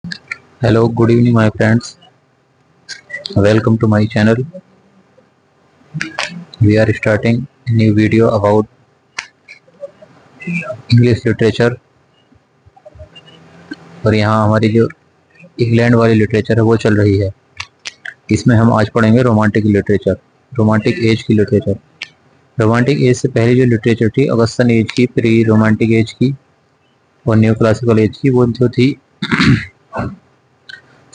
Hello, good evening, my friends. Welcome to my channel. We are starting a new video about English literature और यहाँ हमारी जो England वाली literature है वो चल रही है। इसमें हम आज पढ़ेंगे रोमांटिक लिटरेचर, रोमांटिक एज की लिटरेचर। रोमांटिक एज से पहले जो लिटरेचर थी अगस्टन एज की, प्री रोमांटिक एज की और न्यू क्लासिकल एज की, वो जो थी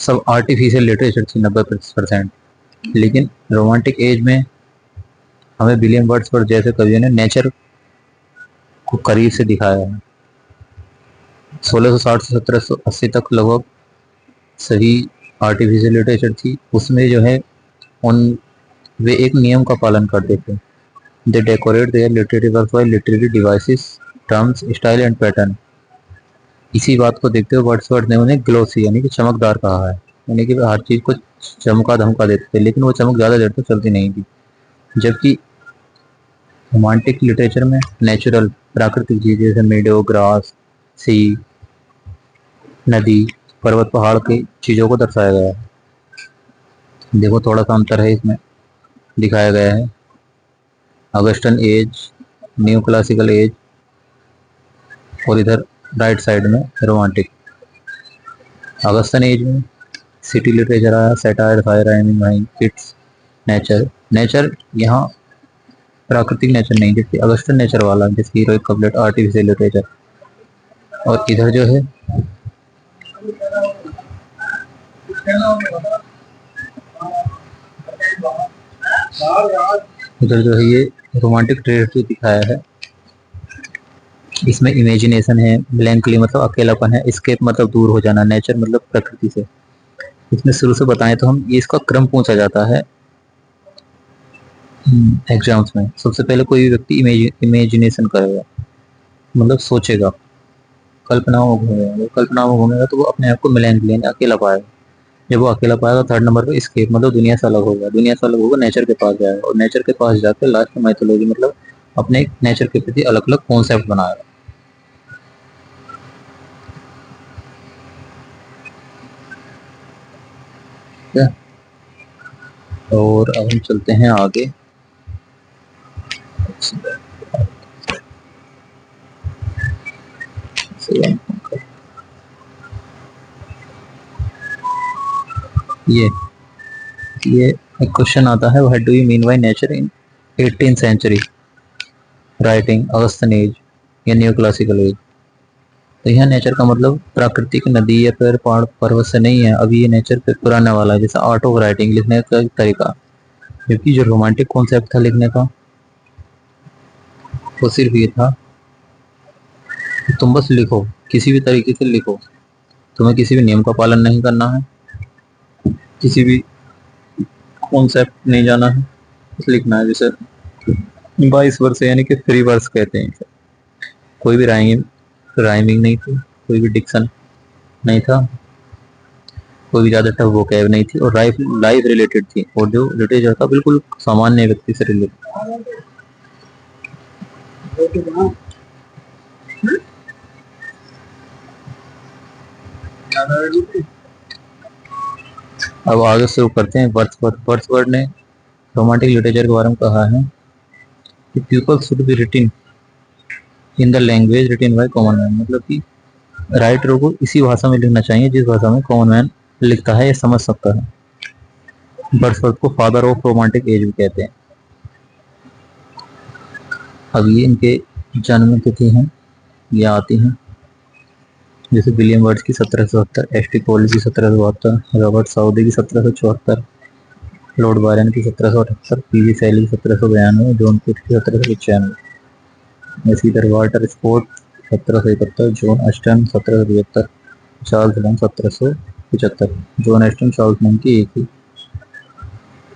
सब आर्टिफिशियल लिटरेचर थी 90%। लेकिन रोमांटिक एज में हमें विलियम वर्ड्सवर्थ जैसे कवियों ने नेचर को करीब से दिखाया है। 1660 से 1780 तक लगभग सही आर्टिफिशियल लिटरेचर थी। उसमें जो है उन वे एक नियम का पालन करते थे। They decorate their literary work by literary devices, terms, style and pattern. इसी बात को देखते हुए वर्ड्सवर्थ ने उन्हें ग्लोसी यानी कि चमकदार कहा है, यानी कि हर चीज को चमका धमका देते थे, लेकिन वो चमक ज्यादा देर तक चलती नहीं थी। जबकि रोमांटिक लिटरेचर में नेचुरल प्राकृतिक चीजें जैसे मेडो, ग्रास, सी, नदी, पर्वत, पहाड़ की चीजों को दर्शाया गया है। देखो थोड़ा सा अंतर है इसमें दिखाया गया है। Augustan age, new classical age और इधर राइट साइड में रोमांटिक। अगस्टन एज में सिटी लिटरेचर आया, satire, fire, rhyming, rhyme, Keats, nature. Nature यहाँ प्राकृतिक नेचर नहीं, जबकि अगस्टन नेचर वाला, जैसे हीरोइक कपलेट, आर्टिफिशियल लिटरेचर। और इधर जो है इधर जो है ये रोमांटिक लिटरेचर दिखाया है। इसमें इमेजिनेशन है, ब्लैंकली मतलब अकेलापन है, एस्केप मतलब दूर हो जाना, नेचर मतलब प्रकृति से। इसमें शुरू से बताएं तो हम ये इसका क्रम पूछा जाता है एग्जाम्स में। सबसे पहले कोई भी व्यक्ति इमेजिनेशन करेगा, मतलब सोचेगा, कल्पनाओं में घूमेगा। वो कल्पनाओं में घूमेगा तो वो अपने आप को मेलैंकोली यानी अकेला पाएगा। जब वो अकेला पाएगा, थर्ड नंबर पे एस्केप मतलब दुनिया से अलग होगा। दुनिया से अलग होगा, नेचर के पास जाएगा और नेचर के पास जाकर लास्ट में माइथोलॉजी मतलब अपने नेचर के प्रति अलग अलग कॉन्सेप्ट बनाएगा। और अब हम चलते हैं आगे। ये ये एक क्वेश्चन आता है, what do you mean by nature in 18th century writing, Augustan age या न्यू क्लासिकल एज। तो यहाँ नेचर का मतलब प्राकृतिक नदी या पेड़ पहाड़ पर्वत से नहीं है। अभी ये नेचर पे पुराने वाला है, जैसे आर्ट ऑफ राइटिंग, लिखने का तरीका। क्योंकि जो रोमांटिक कॉन्सेप्ट था लिखने का वो सिर्फ ये था कि तुम बस लिखो, किसी भी तरीके से लिखो, तुम्हें किसी भी नियम का पालन नहीं करना है, किसी भी कॉन्सेप्ट नहीं जाना है, बस लिखना है। जैसे 22 वर्ष यानी कि फ्री वर्स कहते हैं। कोई भी राइमिंग नहीं थी, कोई भी डिक्शन नहीं था, कोई भी ज्यादा टफ वोकैब नहीं थी और लाइफ रिलेटेड थी। और जो लिटरेचर था बिल्कुल सामान्य व्यक्ति से रिलेटेड। अब आगे शुरू करते हैं। वर्ड्सवर्थ ने रोमांटिक लिटरेचर के बारे में कहा है कि people should be रिटिन in the language रिटिन by common man, मतलब कि राइटर को इसी भाषा में लिखना चाहिए जिस भाषा में कॉमन मैन लिखता है या समझ सकता है। वर्ड्सवर्थ को फादर ऑफ रोमांटिक एज भी कहते हैं। अब ये इनके जन्म तिथि हैं, ये आती हैं, जैसे विलियम वर्ड्स की 1770, एस टी कोल की 1772, रॉबर्ट साउदी की 1774, लॉर्ड बायरन की 1778, पी.वी. शैली की 1792, जॉन किट्स की 1795, इधर Walter Scott 1771, John Austen 1775, Charles Lamb 1775। John Austen, Charles Lamb की एक ही।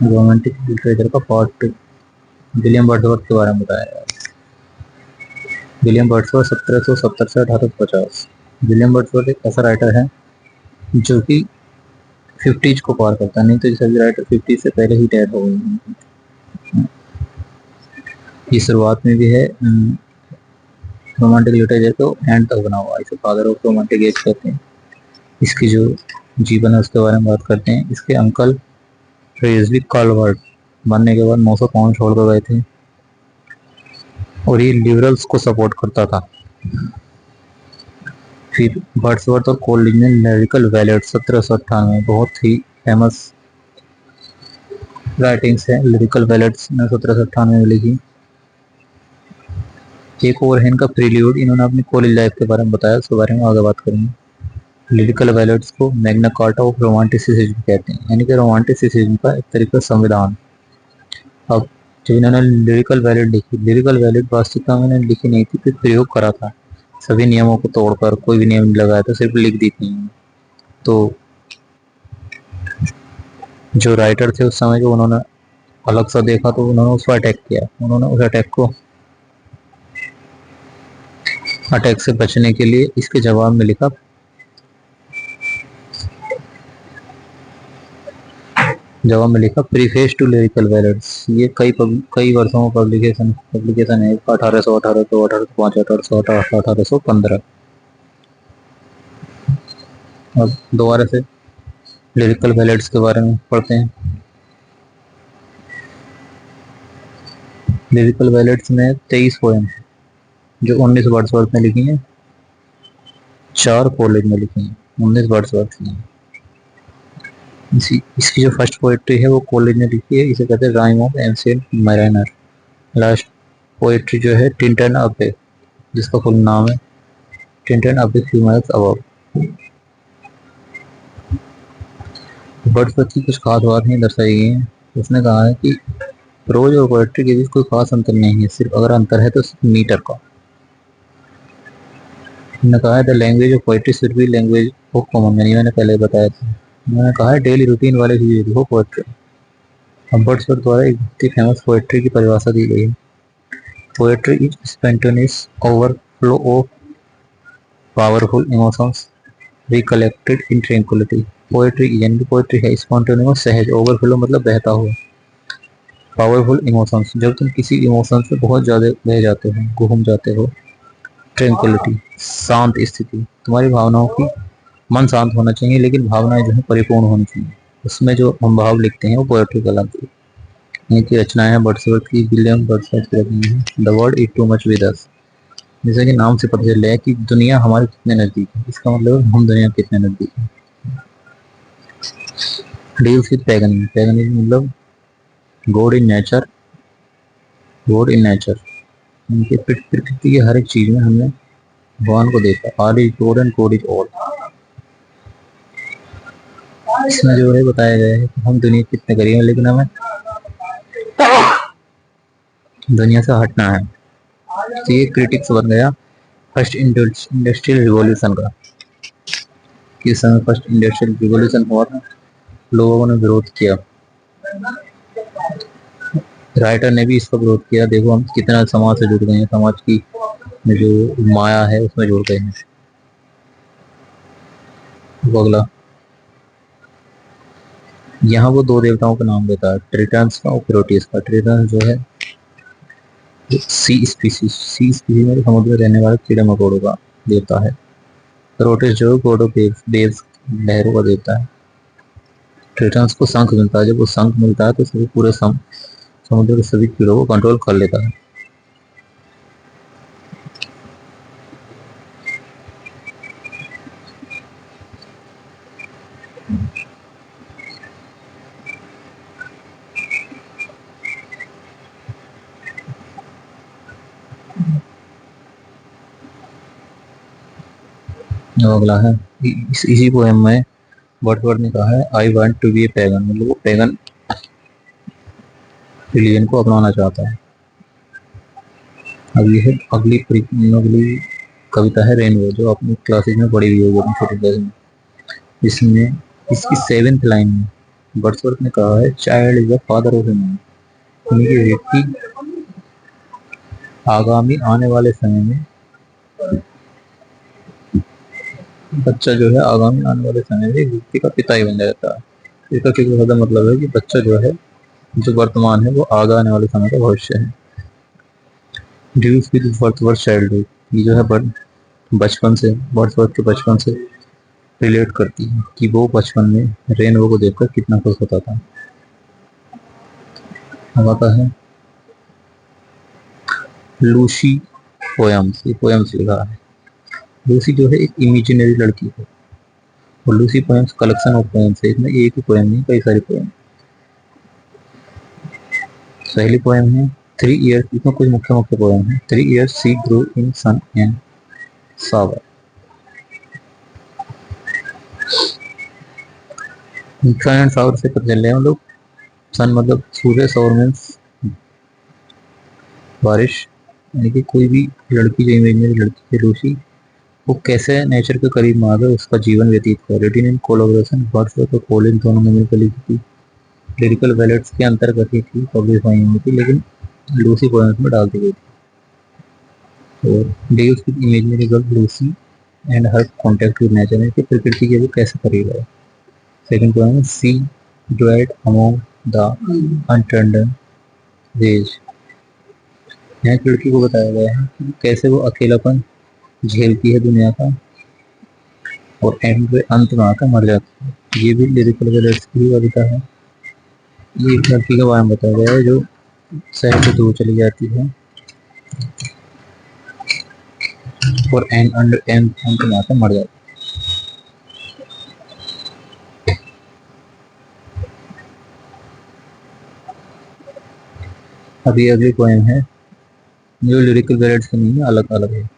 रोमांटिक लिटरेचर का पार्ट 2 विलियम वर्ड्सवर्थ के बारे में बताया गया। विलियम वर्ड्सवर्थ 1770 से 1850। विलियम वर्ड्सवर्थ एक ऐसा राइटर है जो कि 50s को पार करता, नहीं तो सभी राइटर 50 से पहले ही डेड हो गए। ये शुरुआत में भी है रोमांटिक लिटरेचर को एंड तक बना हुआ, इसे फादर ऑफ रोमांटिक एज कहते हैं। इसकी जो जीवन है उसके बारे में बात करते हैं। इसके अंकल रेजवी कालवर्ट बनने के बाद 900 पाउंड छोड़ कर गए थे और ये लिबरल्स को सपोर्ट करता था। फिर वर्ड्सवर्थ और कोलरिज ने लिरिकल बैलेड 1798 बहुत ही फेमस राइटिंग्स है लिरिकल बैलेड्स ने 1798 में लिखी। एक और है इनका प्रील्यूड, इन्होंने अपनी कॉलेज लाइफ के बारे में बताया, उसके बारे में आगे बात करेंगे। लिरिकल बैलेड्स को मैग्ना कार्टा ऑफ रोमांटिसिज्म कहते हैं, यानी कि रोमांटिसिज्म का एक तरीका संविधान। अब जब इन्होंने लिरिकल बैलेड लिखी, लिरिकल बैलेड वास्तविकता में इन्होंने लिखी नहीं थी, फिर प्रयोग करा था सभी नियमों को तोड़कर, कोई भी नियम नहीं लगाया था, सिर्फ लिख दी थी। तो जो राइटर थे उस समय, जो उन्होंने अलग सा देखा तो उन्होंने उस पर अटैक किया। उन्होंने उस अटैक से बचने के लिए इसके जवाब में लिखा, प्रीफेस टू लिरिकल बैलेड्स। ये कई वर्षों में पब्लिकेशन है, 1818 तो 1805 1818 1815। अब दोबारा से लिरिकल बैलेड्स के बारे में पढ़ते हैं। लिरिकल बैलेड्स में 23 पोएम जो 19 वर्ड्सवर्थ ने लिखी हैं, 4 कॉलेज में लिखी हैं, 19 वर्ड्सवर्थ की। इसकी जो फर्स्ट पोएट्री है वो कॉलेज ने लिखी है, इसे कहते हैं rhyme of ancient mariner. Last poetry जो है टिंटन अबे, जिसका फुल नाम है टिंटन अबे फ्यू माइल्स अबव। वर्ड्सवर्थ की कुछ खास बात नहीं दर्शाई गई है। उसने कहा है कि प्रोज और पोएट्री के बीच कोई खास अंतर नहीं है, सिर्फ अगर अंतर है तो सिर्फ मीटर का। उन्होंने कहा है the language of poetry should be language of common man, मैंने पहले बताया था। उन्होंने कहा है डेली रूटीन वाले चीज हो पोएट्री। अब वर्ड्सवर्थ द्वारा एक बहुत ही फेमस पोएट्री की परिभाषा दी गई है। Poetry is spontaneous overflow of powerful emotions recollected in tranquillity. Poetry यानी कि पोएट्री है स्पॉन्टेनियस, सहज, ओवरफ्लो मतलब बहता हुआ, पावरफुल इमोशंस जब तुम किसी इमोशन से बहुत ज्यादा बह जाते हो, घूम जाते हो। ट्रैंक्विलिटी शांत स्थिति, तुम्हारी भावनाओं की मन शांत होना चाहिए लेकिन भावनाएं जो है परिपूर्ण होनी चाहिए, उसमें जो हम भाव लिखते हैं वो पोएट्री कहलाती है। इनकी रचनाएं हैं वर्ड्सवर्थ की, विलियम वर्ड्सवर्थ की रचनाएं हैं। The world is too much with us, जैसे कि नाम से पता चल रहा है कि दुनिया हमारे कितने नजदीक है, इसका मतलब हम दुनिया कितने नजदीक है। डील्स विद पैगनिज्म, पैगनिज्म मतलब God in nature, God in nature, उनके प्रकृति की हर एक चीज में हमने भगवान को देखा। All is God and God is all. इसमें जो है बताया गया है कि हम दुनिया के कितने करीब हैं लेकिन हमें दुनिया से हटना है। तो ये क्रिटिक्स बन गया फर्स्ट इंडस्ट्रियल रिवॉल्यूशन का। किस समय फर्स्ट इंडस्ट्रियल रिवॉल्यूशन हुआ था, लोगों ने विरोध किया, राइटर ने भी इसका विरोध किया। देखो हम कितना समाज से जुड़ गए हैं, समाज की जो माया है उसमें जुड़ गए हैं। अगला यहाँ वो 2 देवताओं का नाम देता है, ट्रिटन्स का और प्रोटियस का। ट्रिटन्स जो है सी स्पीसीज में समुद्र में रहने वाले कीड़े मकोड़ों का देवता है। प्रोटियस जो गॉड ऑफ वेव्स लहरों का देवता है। ट्रिटन्स को शंख मिलता है, जब वो शंख मिलता है तो सभी पूरे समुद्र के सभी कीड़ों को कंट्रोल कर लेता है। अगला है इसी पोएम में वर्ड्सवर्थ ने कहा है I want to be a pagan, मतलब वो पैगन रिलीजन को अपनाना चाहता है। अब ये है अगली कविता है रेनबो, जो अपनी क्लासेज में पढ़ी हुई होगी अपनी छोटी क्लास में। इसमें इसकी 7th लाइन में वर्ड्सवर्थ ने कहा है child is the father of a man, यानी कि व्यक्ति आगामी आने वाले समय में, बच्चा जो है आगामी आने वाले समय में व्यक्ति का पिता ही बन जाता है। इसका सीधा साधा मतलब है कि बच्चा जो है, जो वर्तमान है वो आगे आने वाले समय का भविष्य है। ड्यूस विद वर्ड्सवर्थ चाइल्डहुड, ये जो है बचपन से, वर्ड्सवर्थ के बचपन से रिलेट करती है कि वो बचपन में रेनबो को देखकर कितना खुश होता था। अब आता है लूसी पोयम्स। ये पोयम्स लिखा है। लूसी जो है एक इमेजिनरी लड़की है, और Lucy poems collection of poems है। इसमें एक ही पोयम नहीं, कई सारी पोयम। पहली पोयम है 3 इयर्स। इसमें कुछ मुख्य मुख्य पोयम है। 3 years she grow in sun and shower. Sun and shower से पता चल रहे हैं हम लोग। सन मतलब सूर्य, सावर मीन्स बारिश। यानी कि कोई भी लड़की जो इमेजिनरी लड़की है लूसी, वो कैसे नेचर के करीब आ गए, उसका जीवन व्यतीत हुआ। रिटिन इन कोलोब्रेशन वर्ड्सवर्थ और कॉलिंस दोनों ने मिलकर लिखी थी। लिरिकल बैलेट्स के अंतर्गत ही थी, पब्लिश हुई हुई थी, लेकिन लूसी पोएम्स में डाल दी गई थी। और deals with imaginary girl Lucy and her contact with nature है कि प्रकृति के वो कैसे करीब है। सेकंड पोएम है सी ड्वेल्ट अमॉन्ग द अनटर्नड रेज। यहाँ एक लड़की को बताया गया है कि कैसे वो अकेलापन झेलती है दुनिया का, और एंड में अंत में आकर मर जाती है। ये भी लिरिकल बैलेट्स की कविता है। ये एक लड़की के बारे में बताया गया है जो शहर से दूर चली जाती है, और एंड अंत में आकर मर जाती है। अभी अगली पोएम है जो लिरिकल बैलेट्स की नहीं है, अलग अलग है।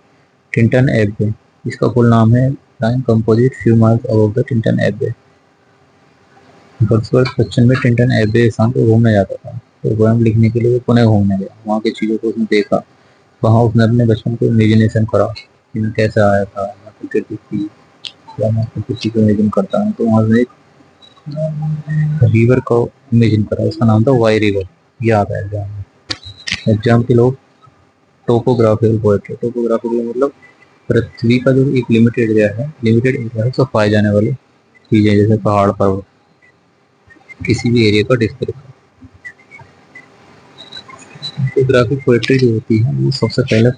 Tintern Abbey. इसका फुल नाम है time composite few miles above the Tintern Abbey. Wordsworth बचपन में टिंटन एब्बे स्थान पर घूमने जाता था, तो पोएम लिखने के लिए वो पुणे घूमने गया। वहाँ की चीज़ों को उसने देखा। वहाँ उसने अपने बचपन को इमेजिनेशन करा कि मैं कैसे आया था, मैं क्रिकेट थी, या मैं किसी को इमेजिन करता हूँ। तो वहाँ से एक रिवर को इमेजिन करा, उसका नाम था वाई रिवर। याद है एग्जाम में। एग्जाम के लोग टोपोग्राफिकल पोएट्री। टोपोग्राफिकल मतलब पृथ्वी का जो एक लिमिटेड एरिया है, उसको पाए जाने वाली चीजें, जैसे पहाड़ पर्वत, किसी भी एरिया का डिस्क्रिप्शन। टोपोग्राफिक पोएट्री जो होती है वो सबसे पहले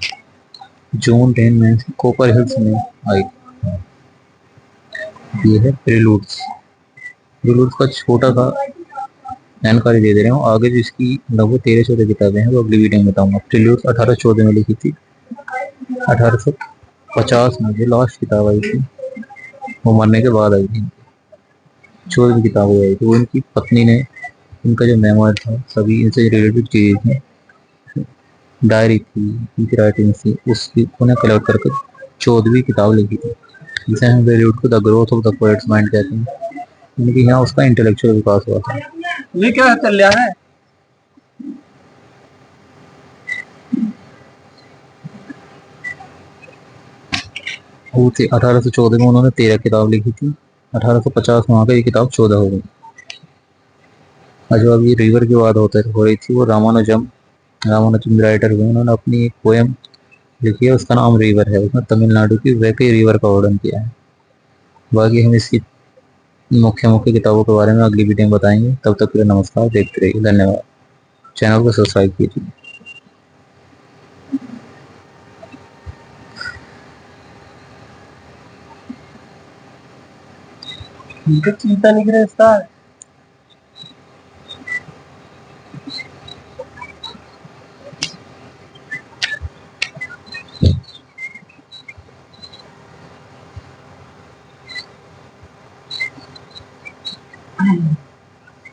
जॉन डेन में कोपर हिल्स में आई। ये है प्रिलूड्स। प्रिलूड्स का छोटा सा जानकारी दे रहा हूँ। आगे जिसकी लगभग 13-14 किताबें हैं वो अगली वीडियो में बताऊंगा। प्रिलूड्स 1814 में लिखी थी। 1850 में जो लास्ट किताब आई थी वो मरने के बाद आई थी। 14वीं किताब आई थी। वो इनकी पत्नी ने, इनका जो मेमोयर था, सभी इनसे रिलेटेड चीजें थी, डायरी थी, इनकी राइटिंग थी, उसकी उन्हें कलेक्ट करके 14वीं किताब लिखी थी, जिसे हम बॉलीवुड को the growth of the poets mind कहते हैं। उनकी यहाँ उसका इंटेलेक्चुअल विकास हुआ था। ये क्या चल रहा है? वो थी 1814 में उन्होंने 13 किताब लिखी थी। 1850 में आकर ये किताब 14 हो गई। और जो अभी रिवर की बात हो रही थी, वो रामानुजम राइटर हुए। उन्होंने अपनी एक पोएम लिखी है, उसका नाम रिवर है। उसमें तमिलनाडु की वैके रिवर का वर्णन किया है। बाकी हम इसकी मुख्य मुख्य किताबों के बारे में अगली वीडियो में बताएंगे। तब तक के लिए नमस्कार, देखते रहिए, धन्यवाद। चैनल को सब्सक्राइब कीजिए। चीता निकले इसका।